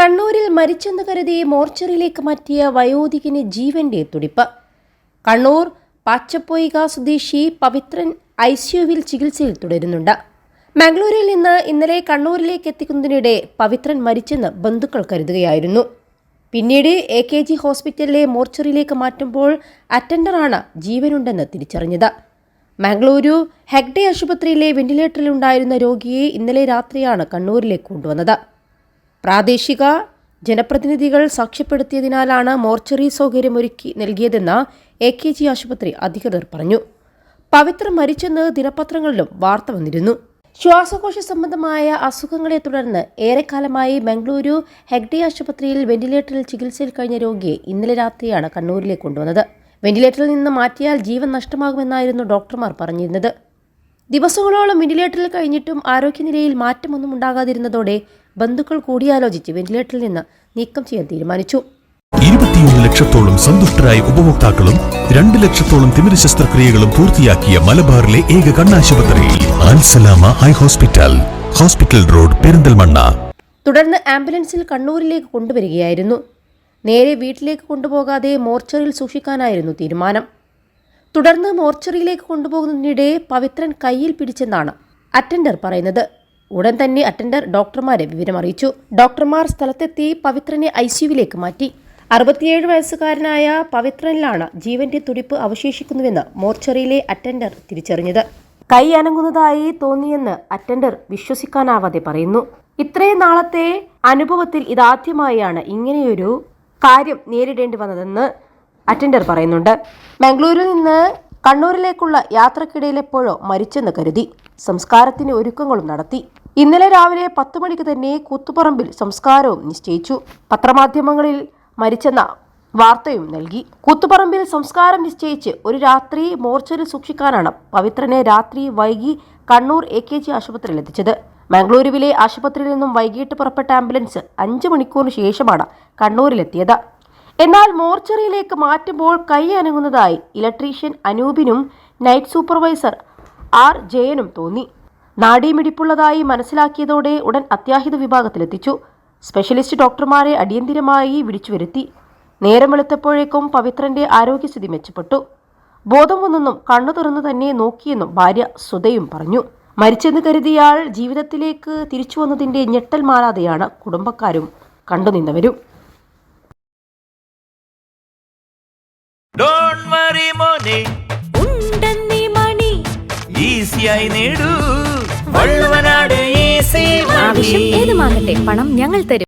കണ്ണൂരിൽ മരിച്ചെന്ന് കരുതി മോർച്ചറിയിലേക്ക് മാറ്റിയ വയോധികന് ജീവന്റെ തുടിപ്പ്. കണ്ണൂർ പാച്ചപ്പൊയ്ക സ്വദേശി പവിത്രൻ ICUവിൽ ചികിത്സയിൽ തുടരുന്നുണ്ട്. മംഗളൂരിൽ നിന്ന് ഇന്നലെ കണ്ണൂരിലേക്ക് എത്തിക്കുന്നതിനിടെ പവിത്രൻ മരിച്ചെന്ന് ബന്ധുക്കൾ കരുതുകയായിരുന്നു. പിന്നീട് AKG ഹോസ്പിറ്റലിലെ മോർച്ചറിയിലേക്ക് മാറ്റുമ്പോൾ അറ്റൻഡറാണ് ജീവനുണ്ടെന്ന് തിരിച്ചറിഞ്ഞത്. മംഗളൂരു ഹെഗ്ഡെ ആശുപത്രിയിലെ വെന്റിലേറ്ററിലുണ്ടായിരുന്ന രോഗിയെ ഇന്നലെ രാത്രിയാണ് കണ്ണൂരിലേക്ക് കൊണ്ടുവന്നത്. പ്രാദേശിക ജനപ്രതിനിധികൾ സാക്ഷ്യപ്പെടുത്തിയതിനാലാണ് മോർച്ചറി സൗകര്യമൊരുക്കി നൽകിയതെന്ന് AKG ആശുപത്രി അധികൃതർ പറഞ്ഞു. പവിത്രൻ മരിച്ചെന്ന് ദിനപത്രങ്ങളിലും വാർത്ത വന്നിരുന്നു. ശ്വാസകോശ സംബന്ധമായ അസുഖങ്ങളെ തുടർന്ന് ഏറെക്കാലമായി മംഗളൂരു ഹെഗ്ഡെ ആശുപത്രിയിൽ വെന്റിലേറ്ററിൽ ചികിത്സയിൽ കഴിഞ്ഞ രോഗിയെ ഇന്നലെ രാത്രിയാണ് കണ്ണൂരിലേക്ക് കൊണ്ടുവന്നത്. വെന്റിലേറ്ററിൽ നിന്ന് മാറ്റിയാൽ ജീവൻ നഷ്ടമാകുമെന്നായിരുന്നു ഡോക്ടർമാർ പറഞ്ഞിരുന്നത്. ദിവസങ്ങളോളം വെന്റിലേറ്ററിൽ കഴിഞ്ഞിട്ടും ആരോഗ്യനിലയിൽ മാറ്റമൊന്നും ഉണ്ടാകാതിരുന്നതോടെ ബന്ധുക്കൾ കൂടിയാലോചിച്ച് വെന്റിലേറ്ററിൽ നിന്ന് നീക്കം ചെയ്യാൻ തീരുമാനിച്ചു. 21 ലക്ഷത്തോളം സന്തുഷ്ടരായ ഉപഭോക്താക്കളും 2 ലക്ഷത്തോളം തിമിര ശസ്ത്രക്രിയകളും പൂർത്തിയാക്കിയ മലബാറിലെ ഏക കണ്ണാശുപത്രി Al Salama eye hospital, hospital road, Perinthalmanna. തുടർന്ന് ആംബുലൻസിൽ കണ്ണൂരിലേക്ക് കൊണ്ടുവരികയായിരുന്നു. നേരെ വീട്ടിലേക്ക് കൊണ്ടുപോകാതെ മോർച്ചറിയിൽ സൂക്ഷിക്കാനായിരുന്നു തീരുമാനം. തുടർന്ന് മോർച്ചറിയിലേക്ക് കൊണ്ടുപോകുന്നതിനിടെ പവിത്രൻ കയ്യിൽ പിടിച്ചെന്നാണ് അറ്റൻഡർ പറയുന്നത്. ഉടൻ തന്നെ അറ്റൻഡർ ഡോക്ടർമാരെ വിവരമറിയിച്ചു. ഡോക്ടർമാർ സ്ഥലത്തെത്തി പവിത്രനെ ICUവിലേക്ക് മാറ്റി. 67 വയസ്സുകാരനായ പവിത്രനിലാണ് ജീവന്റെ തുടിപ്പ് അവശേഷിക്കുന്നുവെന്ന് മോർച്ചറിയിലെ അറ്റൻഡർ തിരിച്ചറിഞ്ഞത്. കൈ അനങ്ങുന്നതായി തോന്നിയെന്ന് അറ്റൻഡർ വിശ്വസിക്കാനാവാതെ പറയുന്നു. ഇത്രയും നാളത്തെ അനുഭവത്തിൽ ഇതാദ്യമായാണ് ഇങ്ങനെയൊരു കാര്യം നേരിടേണ്ടി വന്നതെന്ന് അറ്റൻഡർ പറയുന്നുണ്ട്. മംഗളൂരിൽ നിന്ന് കണ്ണൂരിലേക്കുള്ള യാത്രക്കിടയിൽ എപ്പോഴോ മരിച്ചെന്ന് കരുതി സംസ്കാരത്തിന് ഒരുക്കങ്ങളും നടത്തി. ഇന്നലെ രാവിലെ 10 മണിക്ക് തന്നെ കൂത്തുപറമ്പിൽ സംസ്കാരവും നിശ്ചയിച്ചു. പത്രമാധ്യമങ്ങളിൽ മരിച്ചെന്ന വാർത്തയും നൽകി. കൂത്തുപറമ്പിൽ സംസ്കാരം നിശ്ചയിച്ച് ഒരു രാത്രി മോർച്ചറിൽ സൂക്ഷിക്കാനാണ് പവിത്രനെ രാത്രി വൈകി കണ്ണൂർ AKG ആശുപത്രിയിൽ എത്തിച്ചത്. മംഗളൂരുവിലെ ആശുപത്രിയിൽ നിന്നും വൈകിട്ട് പുറപ്പെട്ട ആംബുലൻസ് 5 മണിക്കൂറിന് ശേഷമാണ് കണ്ണൂരിലെത്തിയത്. എന്നാൽ മോർച്ചറിയിലേക്ക് മാറ്റുമ്പോൾ കൈ അനങ്ങുന്നതായി ഇലക്ട്രീഷ്യൻ അനൂപിനും നൈറ്റ് സൂപ്പർവൈസർ R ജയനും തോന്നി. നാഡീമിടിപ്പുള്ളതായി മനസ്സിലാക്കിയതോടെ ഉടൻ അത്യാഹിത വിഭാഗത്തിലെത്തിച്ചു. സ്പെഷ്യലിസ്റ്റ് ഡോക്ടർമാരെ അടിയന്തിരമായി വിളിച്ചു വരുത്തി. നേരം വെളുത്തപ്പോഴേക്കും പവിത്രന്റെ ആരോഗ്യസ്ഥിതി മെച്ചപ്പെട്ടു. ബോധം വന്നെന്നും കണ്ണു തുറന്നു തന്നെ നോക്കിയെന്നും ഭാര്യ സുധയും പറഞ്ഞു. മരിച്ചെന്ന് കരുതിയാൾ ജീവിതത്തിലേക്ക് തിരിച്ചു വന്നതിന്റെ ഞെട്ടൽ മാറാതെയാണ് കുടുംബക്കാരും കണ്ടുനിന്നവരും. ആവശ്യം ഏതുമാകട്ടെ, പണം ഞങ്ങൾ തരും.